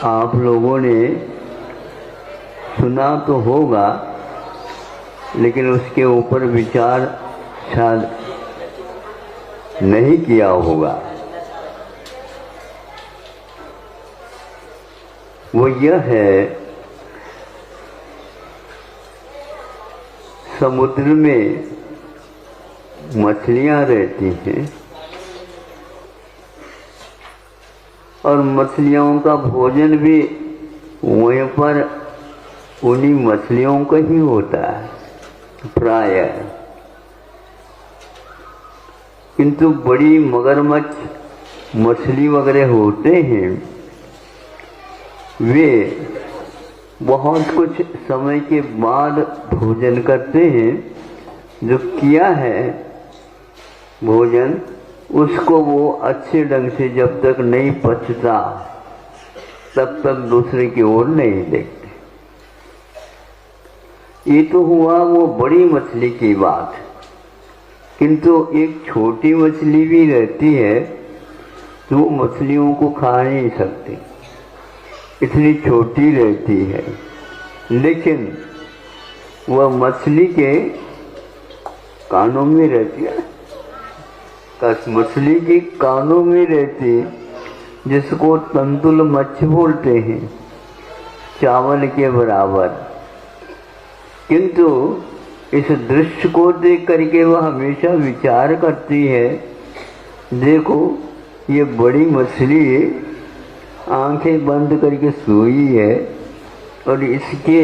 आप लोगों ने सुना तो होगा, लेकिन उसके ऊपर विचार शायद नहीं किया होगा। वो यह है, समुद्र में मछलियां रहती हैं और मछलियों का भोजन भी वहीं पर उन्हीं मछलियों का ही होता है प्रायः। किंतु बड़ी मगरमच्छ मछली वगैरह होते हैं, वे बहुत कुछ समय के बाद भोजन करते हैं। जो किया है भोजन, उसको वो अच्छे ढंग से जब तक नहीं पचता तब तक दूसरे की ओर नहीं देखते। ये तो हुआ वो बड़ी मछली की बात, किंतु एक छोटी मछली भी रहती है तो वो मछलियों को खा नहीं सकती, इतनी छोटी रहती है। लेकिन वह मछली के कानों में रहती है, मछली के कानों में रहती, जिसको तंतुल मच्छ बोलते हैं, चावल के बराबर। किंतु इस दृश्य को देख करके वह हमेशा विचार करती है, देखो ये बड़ी मछली आंखें बंद करके सोई है और इसके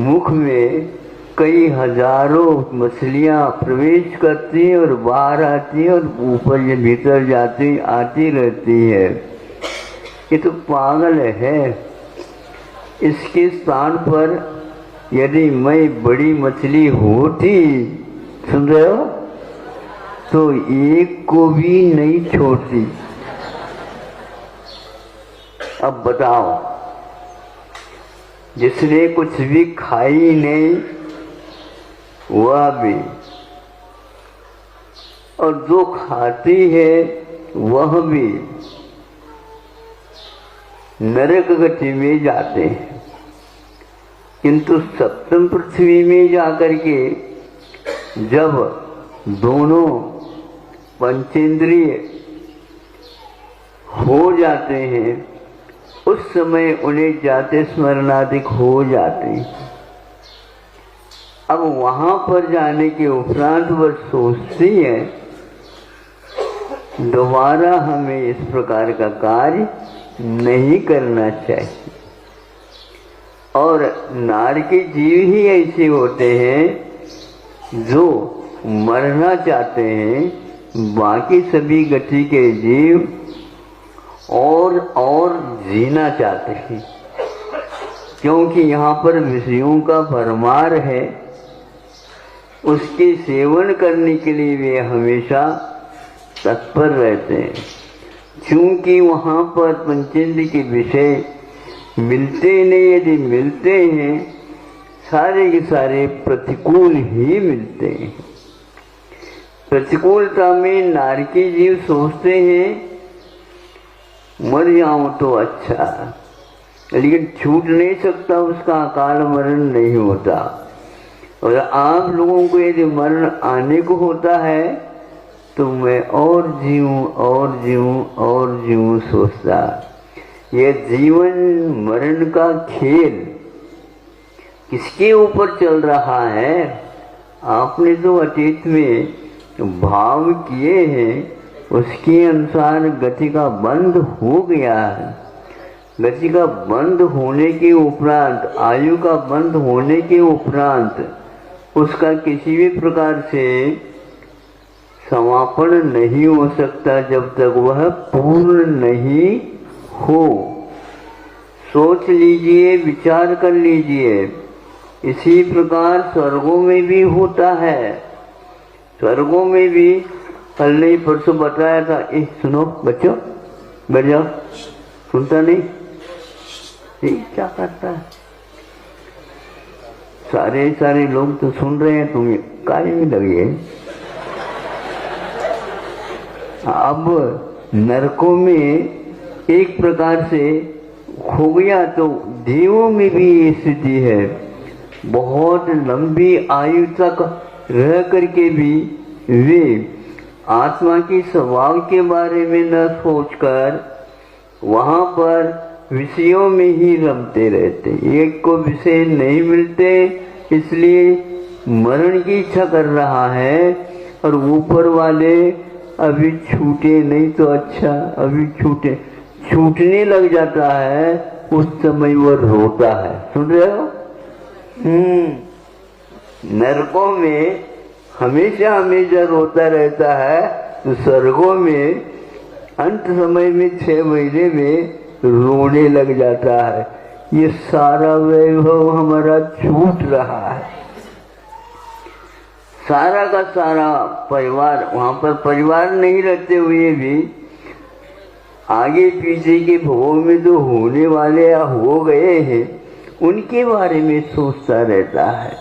मुख में कई हजारों मछलियां प्रवेश करती हैं और बाहर आती हैं और ऊपर ये भीतर जाती आती रहती है। ये तो पागल है। इसके स्थान पर यदि मैं बड़ी मछली होती, सुन रहे हो, तो एक को भी नहीं छोड़ती। अब बताओ, जिसने कुछ भी खाई नहीं वह भी, और जो खाती है वह भी नरक गति में जाते हैं। किंतु सप्तम पृथ्वी में जाकर के जब दोनों पंचेंद्रिय हो जाते हैं, उस समय उन्हें जाते स्मरणाधिक हो जाते हैं। अब वहां पर जाने के उपरांत वह सोचती है, दोबारा हमें इस प्रकार का कार्य नहीं करना चाहिए। और नार के जीव ही ऐसे होते हैं जो मरना चाहते हैं, बाकी सभी गति के जीव और जीना चाहते हैं, क्योंकि यहाँ पर विषयों का भरमार है। उसके सेवन करने के लिए वे हमेशा तत्पर रहते हैं, क्योंकि वहाँ पर पंचेंद्रिय के विषय मिलते नहीं। यदि मिलते हैं सारे के सारे प्रतिकूल ही मिलते हैं। प्रतिकूलता में नारकी जीव सोचते हैं मर जाऊं तो अच्छा, लेकिन छूट नहीं सकता, उसका अकाल मरण नहीं होता। और आप लोगों को यदि मरण आने को होता है तो मैं और जीऊं और जीऊं और जीऊं सोचता। ये जीवन मरण का खेल किसके ऊपर चल रहा है? आपने जो अतीत में भाव किए हैं उसके अनुसार गति का बंद हो गया है। गति का बंद होने के उपरांत, आयु का बंद होने के उपरांत उसका किसी भी प्रकार से समापन नहीं हो सकता जब तक वह पूर्ण नहीं हो। सोच लीजिए, विचार कर लीजिए। इसी प्रकार स्वर्गों में भी होता है। स्वर्गों में भी कल नहीं परसों बताया था, सुनो बच्चों बैठ जाओ, सुनता नहीं, क्या करता है? सारे लोग तो सुन रहे हैं, तुम्हें काहे में लगी है? अब नरकों में एक प्रकार से हो गया तो देवों में भी ये स्थिति है। बहुत लंबी आयु तक रह करके भी वे आत्मा के स्वभाव के बारे में न सोचकर वहां पर विषयों में ही रमते रहते। एक को विषय नहीं मिलते, इसलिए मरण की इच्छा कर रहा है, और ऊपर वाले अभी छूटे नहीं तो अच्छा, अभी छूटने लग जाता है, उस समय वो रोता है। सुन रहे हो? नरकों में हमेशा हमेशा रोता रहता है, तो स्वर्गों में अंत समय में 6 महीने में रोने लग जाता है। ये सारा वैभव हमारा छूट रहा है। सारा का सारा परिवार, वहां पर परिवार नहीं रहते हुए भी आगे पीछे के भोग में जो होने वाले या हो गए हैं उनके बारे में सोचता रहता है।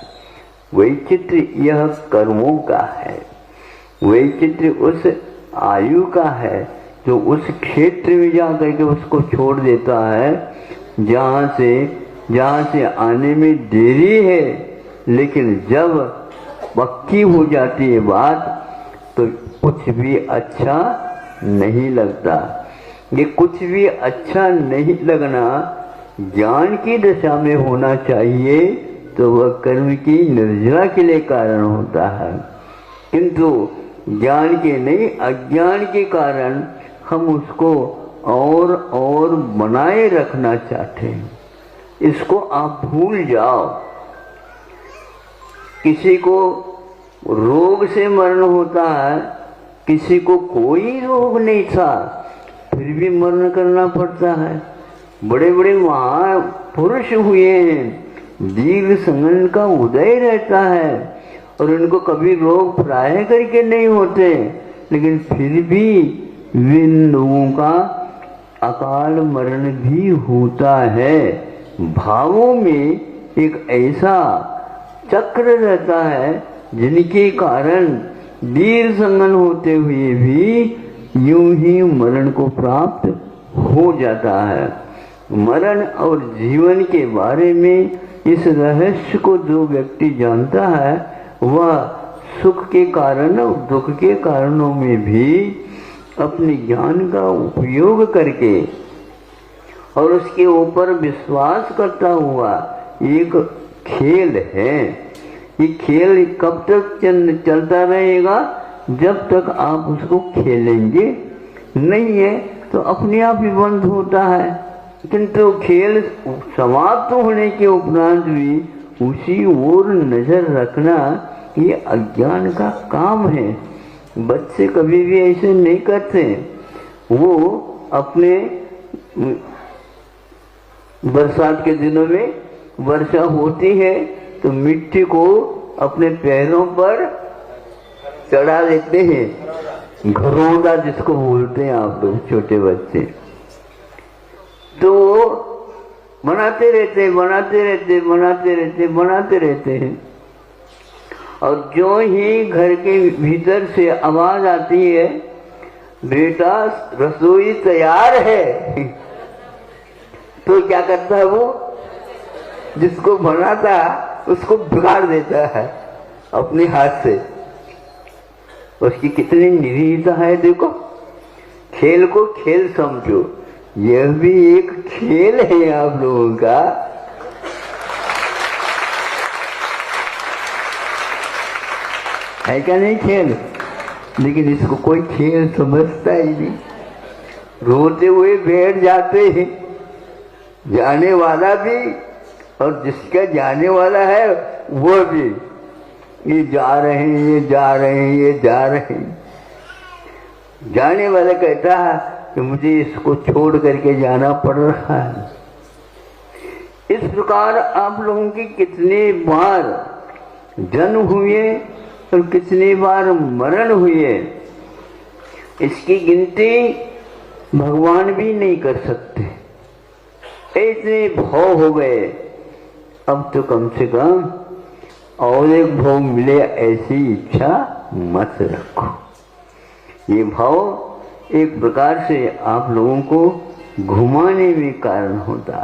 वैचित्र यह कर्मों का है, वैचित्र उस आयु का है जो उस क्षेत्र में जाकर के उसको छोड़ देता है जहाँ से आने में देरी है, लेकिन जब पक्की हो जाती है बात तो कुछ भी अच्छा नहीं लगता। ये कुछ भी अच्छा नहीं लगना ज्ञान की दशा में होना चाहिए, तो वह कर्म की निर्जरा के लिए कारण होता है, किंतु ज्ञान के नहीं अज्ञान के कारण हम उसको और बनाए रखना चाहते हैं। इसको आप भूल जाओ। किसी को रोग से मरण होता है, किसी को कोई रोग नहीं था फिर भी मरण करना पड़ता है। बड़े बड़े महापुरुष हुए हैं, दीर्घ संगन का उदय रहता है और उनको कभी रोग प्राय करके नहीं होते, लेकिन फिर भी इन लोगों का अकाल मरण भी होता है। भावों में एक ऐसा चक्र रहता है जिनके कारण दीर्घ संगन होते हुए भी यूं ही मरण को प्राप्त हो जाता है। मरण और जीवन के बारे में इस रहस्य को जो व्यक्ति जानता है वह सुख के कारण और दुख के कारणों में भी अपने ज्ञान का उपयोग करके और उसके ऊपर विश्वास करता हुआ, एक खेल है, ये खेल कब तक चलता रहेगा? जब तक आप उसको खेलेंगे नहीं है तो अपने आप ही बंद होता है, किंतु खेल समाप्त होने के उपरांत भी उसी ओर नजर रखना ये अज्ञान का काम है। बच्चे कभी भी ऐसे नहीं करते। वो अपने बरसात के दिनों में वर्षा होती है तो मिट्टी को अपने पैरों पर चढ़ा देते हैं, घरोंदा जिसको बोलते हैं आप लोग छोटे बच्चे। तो बनाते रहते हैं और जो ही घर के भीतर से आवाज आती है बेटा रसोई तैयार है, तो क्या करता है वो? जिसको बनाता उसको बिगाड़ देता है अपने हाथ से। उसकी कितनी निरीहता है देखो। खेल को खेल समझो, यह भी एक खेल है आप लोगों का। है क्या नहीं खेल? लेकिन इसको कोई खेल समझता ही नहीं। रोते हुए बैठ जाते हैं, जाने वाला भी और जिसका जाने वाला है वो भी। ये जा रहे हैं। जाने वाला कहता है कि मुझे इसको छोड़ करके जाना पड़ रहा है। इस प्रकार आप लोगों के कितने बार जन्म हुए और कितनी बार मरण हुए, इसकी गिनती भगवान भी नहीं कर सकते। इतने भव हो गए, अब तो कम से कम और एक भव मिले ऐसी इच्छा मत रखो। ये भाव एक प्रकार से आप लोगों को घुमाने में कारण होता,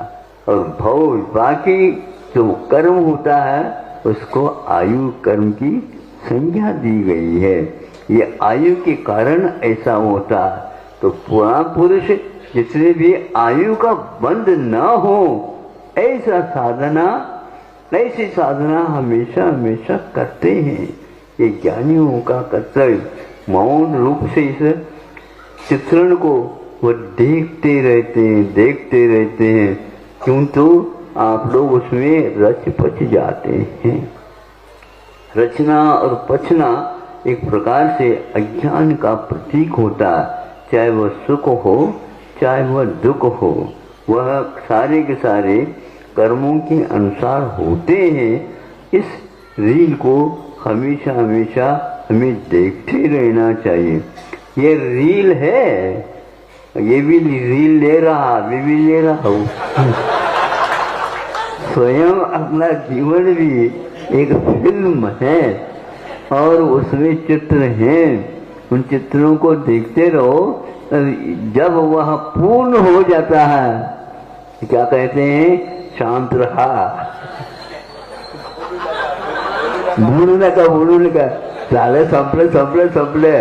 और भव बाकी जो कर्म होता है उसको आयु कर्म की संज्ञा दी गई है। ये आयु के कारण ऐसा होता। तो पुराण पुरुष जितने भी आयु का बंध न हो ऐसी साधना हमेशा हमेशा करते हैं। ये ज्ञानियों का कर्तव्य मौन रूप से इस चित्रण को वो देखते रहते हैं, क्यों तो आप लोग उसमें रच पच जाते हैं। रचना और पचना एक प्रकार से अज्ञान का प्रतीक होता है, चाहे वह सुख हो चाहे वह दुख हो, वह सारे के सारे कर्मों के अनुसार होते हैं। इस रील को हमेशा हमेशा हमें देखते रहना चाहिए। ये रील है, ये भी रील ले रहा, मैं भी ले रहा हूँ। स्वयं अपना जीवन भी एक फिल्म है और उसमें चित्र हैं। उन चित्रों को देखते रहो, जब वह पूर्ण हो जाता है क्या कहते हैं, शांत रहा। भूलने का साले संपले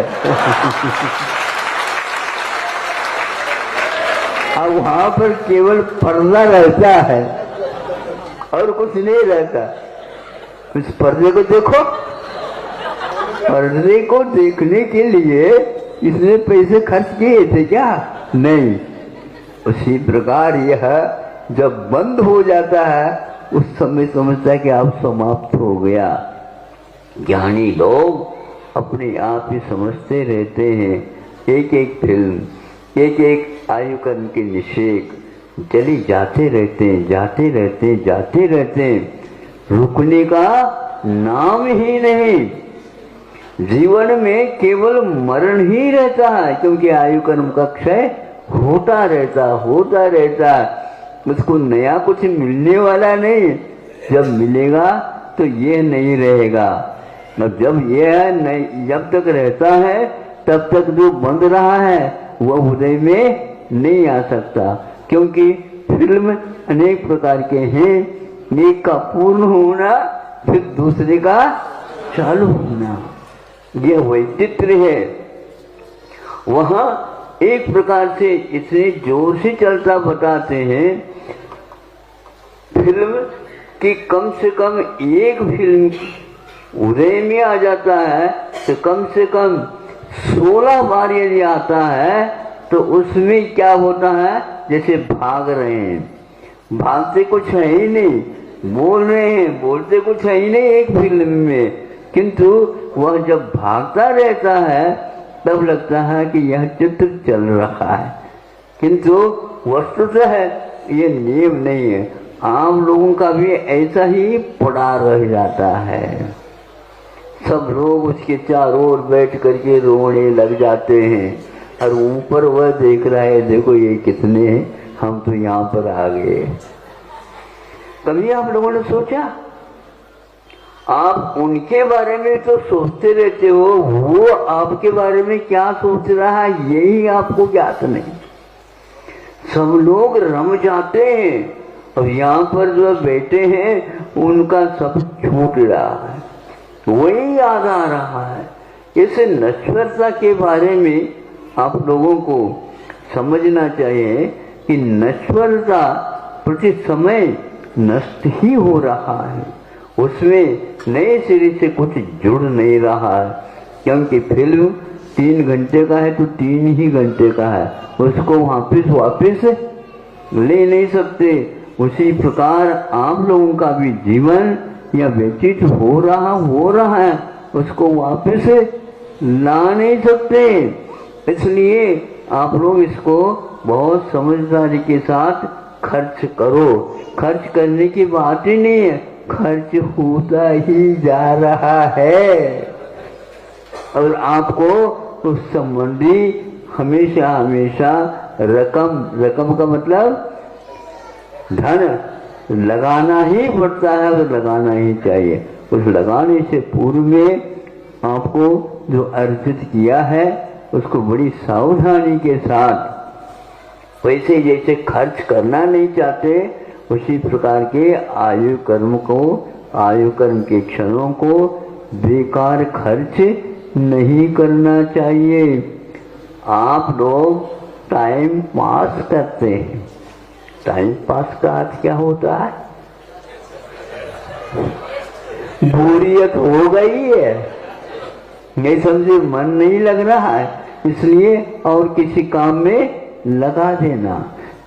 अब वहां पर केवल पर्दा रहता है और कुछ नहीं रहता। उस पर्दे को देखो, पर्दे को देखने के लिए इसने पैसे खर्च किए थे क्या? नहीं। उसी प्रकार यह जब बंद हो जाता है उस समय समझता है कि अब समाप्त हो गया। ज्ञानी लोग अपने आप ही समझते रहते हैं। एक एक फिल्म, एक एक आयु कर्म के निषेक चली जाते रहते हैं। रुकने का नाम ही नहीं। जीवन में केवल मरण ही रहता है, क्योंकि आयु कर्म का क्षय होता रहता। उसको नया कुछ मिलने वाला नहीं। जब मिलेगा तो ये नहीं रहेगा। जब यह नहीं, जब तक रहता है तब तक जो बंद रहा है वह हृदय में नहीं आ सकता, क्योंकि फिल्म अनेक प्रकार के हैं। एक का पूर्ण होना, फिर दूसरे का चालू होना, ये वैचित्र है। वहां एक प्रकार से इतने जोर से चलता बताते हैं फिल्म कि कम से कम एक फिल्म उदय में आ जाता है तो कम से कम 16 बार यदि आता है तो उसमें क्या होता है, जैसे भाग रहे हैं, भागते कुछ है ही नहीं, बोल रहे हैं, बोलते कुछ है ही नहीं एक फिल्म में, किंतु वह जब भागता रहता है तब लगता है कि यह चित्र चल रहा है, किंतु वस्तुतः ये नियम नहीं है। आम लोगों का भी ऐसा ही पड़ा रह जाता है। सब लोग उसके चारों ओर बैठ करके रोने लग जाते हैं और ऊपर वह देख रहा है, देखो ये कितने हैं, हम तो यहाँ पर आ गए। कभी आप लोगों ने सोचा? आप उनके बारे में तो सोचते रहते हो, वो आपके बारे में क्या सोच रहा है यही आपको ज्ञात नहीं। सब लोग रम जाते हैं और यहाँ पर जो बैठे हैं उनका सब छूट रहा है, वही याद आ रहा है। इस नश्वरता के बारे में आप लोगों को समझना चाहिए कि नश्वरता प्रति समय नष्ट ही हो रहा है, उसमें नए सिरे से कुछ जुड़ नहीं रहा है। क्योंकि फिल्म 3 घंटे का है तो 3 ही घंटे का है, उसको वापिस ले नहीं सकते। उसी प्रकार आप लोगों का भी जीवन या व्यतीत हो रहा है, उसको वापिस ला नहीं सकते। इसलिए आप लोग इसको बहुत समझदारी के साथ खर्च करो। खर्च करने की बात ही नहीं है, खर्च होता ही जा रहा है और आपको उस संबंधी हमेशा रकम का मतलब धन लगाना ही पड़ता है और लगाना ही चाहिए। उस लगाने से पूर्व में आपको जो अर्जित किया है उसको बड़ी सावधानी के साथ वैसे जैसे खर्च करना नहीं चाहते, उसी प्रकार के आयु कर्म के क्षणों को बेकार खर्च नहीं करना चाहिए। आप लोग टाइम पास करते हैं। टाइम पास का अर्थ क्या होता है? बोरियत हो गई है, नहीं समझे, मन नहीं लग रहा है, इसलिए और किसी काम में लगा देना,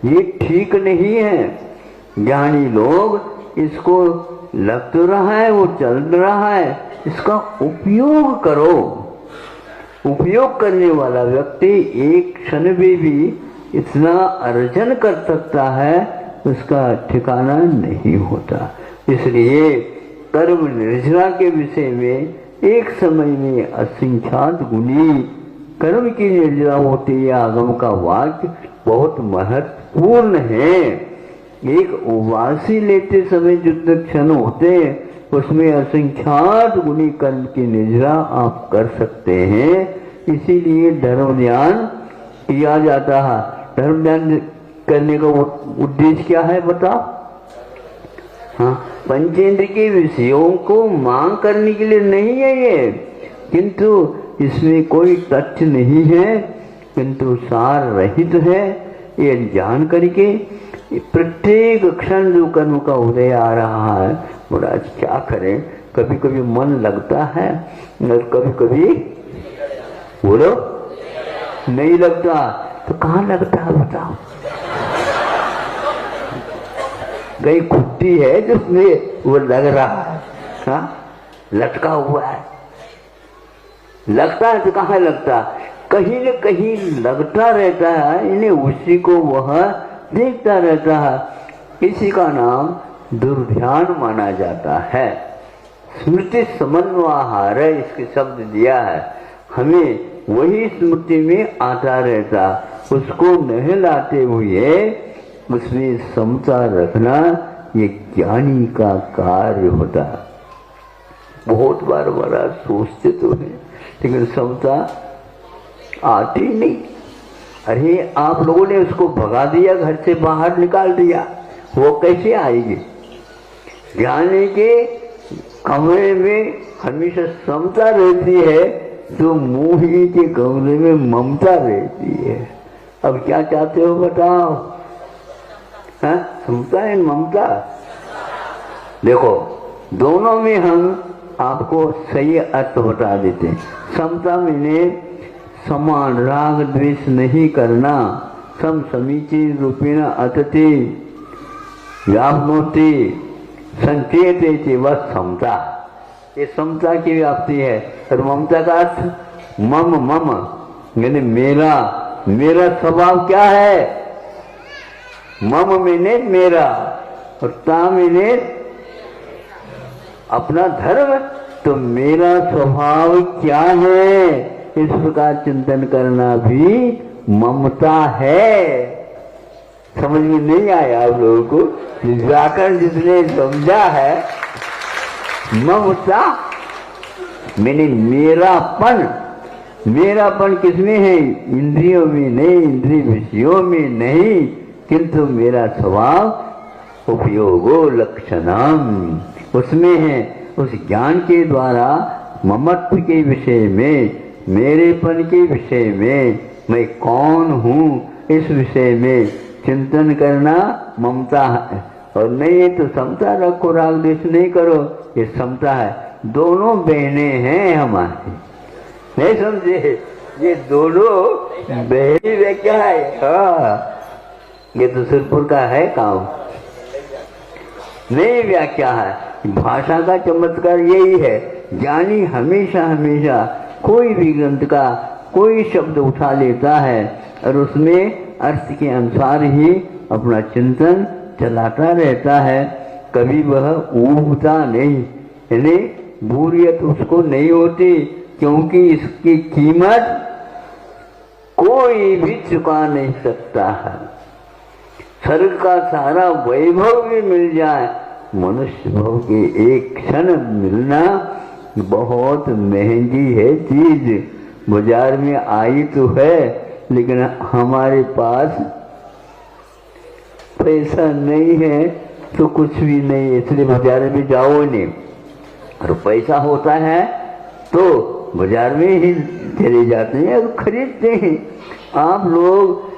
ये ठीक नहीं है। ज्ञानी लोग इसको लग तो रहा है, वो चल रहा है, इसका उपयोग करो। उपयोग करने वाला व्यक्ति एक क्षण में भी इतना अर्जन कर सकता है, उसका ठिकाना नहीं होता। इसलिए कर्म निर्जरा के विषय में एक समय में असंख्यात गुणी कर्म की निर्जरा होती है। आगम का वाक्य बहुत महत्वपूर्ण है। एक उवासी लेते समय जो क्षण होते हैं, उसमें असंख्यात गुणी कर्म की निर्जरा आप कर सकते हैं। इसीलिए धर्म ध्यान किया जाता है। धर्म ध्यान करने का उद्देश्य क्या है बताओ? हाँ, पंचेंद्र के विषयों को मांग करने के लिए नहीं है ये, किंतु इसमें कोई तथ्य नहीं है, किंतु सार रहित है। ये जान करके प्रत्येक क्षण जो कर्म का उदय आ रहा है, महाराज क्या करें, कभी कभी मन लगता है और कभी कभी बोलो नहीं लगता। तो कहाँ लगता है बताओ? कहीं खुट्टी है जिसमें वो लग रहा है, हाँ? लटका हुआ है, लगता है तो कहाँ लगता? कहीं न कहीं लगता रहता है, इन्हें उसी को वह देखता रहता है। इसी का नाम दुर्ध्यान माना जाता है। स्मृति समन्वयहार इसके शब्द दिया है, हमें वही स्मृति में आता रहता, उसको नहलाते हुए उसमें समता रखना, ये ज्ञानी का कार्य होता। बहुत बार बड़ा सोचते तो है, लेकिन समता आती नहीं। अरे आप लोगों ने उसको भगा दिया, घर से बाहर निकाल दिया, वो कैसे आएगी? ज्ञानी के कमरे में हमेशा समता रहती है, तो मोही के कमरे में ममता रहती है। अब क्या चाहते हो बताओ? हाँ, समता है ममता? देखो दोनों में हम आपको सही अर्थ बता देते हैं। समता में समान राग द्वेष नहीं करना, सम समीचीन रूपेण अतति व्याप्नोति संचेते वह समता। ये समता की व्याप्ति है। और ममता का अर्थ मम मम, यानी मेरा, मेरा स्वभाव क्या है? मम मैंने मेरा, और ता मैंने अपना धर्म। तो मेरा स्वभाव क्या है, इस प्रकार चिंतन करना भी ममता है। समझ में नहीं आया आप लोगों को? व्याकरण जिसने समझा है, ममता मैंने मेरापन, मेरापन किसमें है? इंद्रियों में नहीं, इंद्रिय विषयों में नहीं, किंतु मेरा स्वभाव उपयोगो लक्षणम, उसमें है। उस ज्ञान के द्वारा ममत्व के विषय में, मेरेपन के विषय में, मैं कौन हूँ इस विषय में चिंतन करना ममता है। और नहीं तो समता रखो, राग द्वेष नहीं करो, ये समता है। दोनों बहनें हैं हमारी, नहीं समझे? ये दोनों बहनी वे क्या है? हाँ, ये तो सिरपुर का है काम, नहीं व्याख्या है। भाषा का चमत्कार यही है, ज्ञानी हमेशा हमेशा कोई भी ग्रंथ का कोई शब्द उठा लेता है और उसमें अर्थ के अनुसार ही अपना चिंतन चलाता रहता है। कभी वह ऊबता नहीं, यानी बोरियत उसको नहीं होती, क्योंकि इसकी कीमत कोई भी चुका नहीं सकता है। स्वर्ग का सारा वैभव भी मिल जाए, मनुष्य भव के एक क्षण मिलना बहुत महंगी है चीज। बाजार में आई तो है, लेकिन हमारे पास पैसा नहीं है तो कुछ भी नहीं है, इसलिए बाजार में जाओ नहीं। और पैसा होता है तो बाजार में ही चले जाते हैं और खरीदते हैं। आप लोग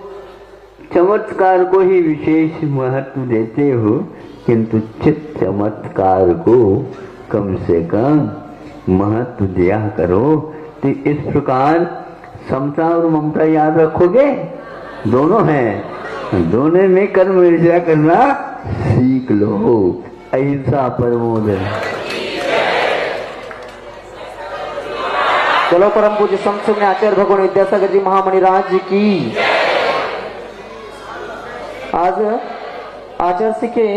चमत्कार को ही विशेष महत्व देते हो, किंतु चित्त चमत्कार को कम से कम महत्व दिया करो। तो इस प्रकार समता और ममता याद रखोगे, दोनों हैं, दोनों में कर्म ईर्ष्या करना सीख लो। अहिंसा परमो धर्मः। चलो परम पूज्य संत आचार्य भगवान विद्यासागर जी महामणि राज की। आज आचार्य जी के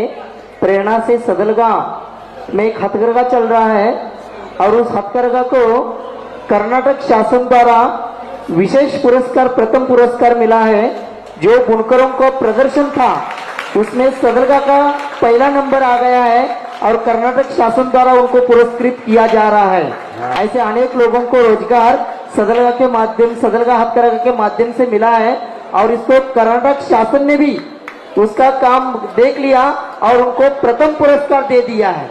प्रेरणा से सदलगा में एक हथकरघा चल रहा है और उस हथकरघा को कर्नाटक शासन द्वारा विशेष पुरस्कार, प्रथम पुरस्कार मिला है। जो बुनकरों को प्रदर्शन था उसमें सदलगा का पहला नंबर आ गया है और कर्नाटक शासन द्वारा उनको पुरस्कृत किया जा रहा है। ऐसे अनेक लोगों को रोजगार सदलगा के माध्यम, सदलगा हथकरघा के माध्यम से मिला है और इसको कर्नाटक शासन ने भी उसका काम देख लिया और उनको प्रथम पुरस्कार दे दिया है।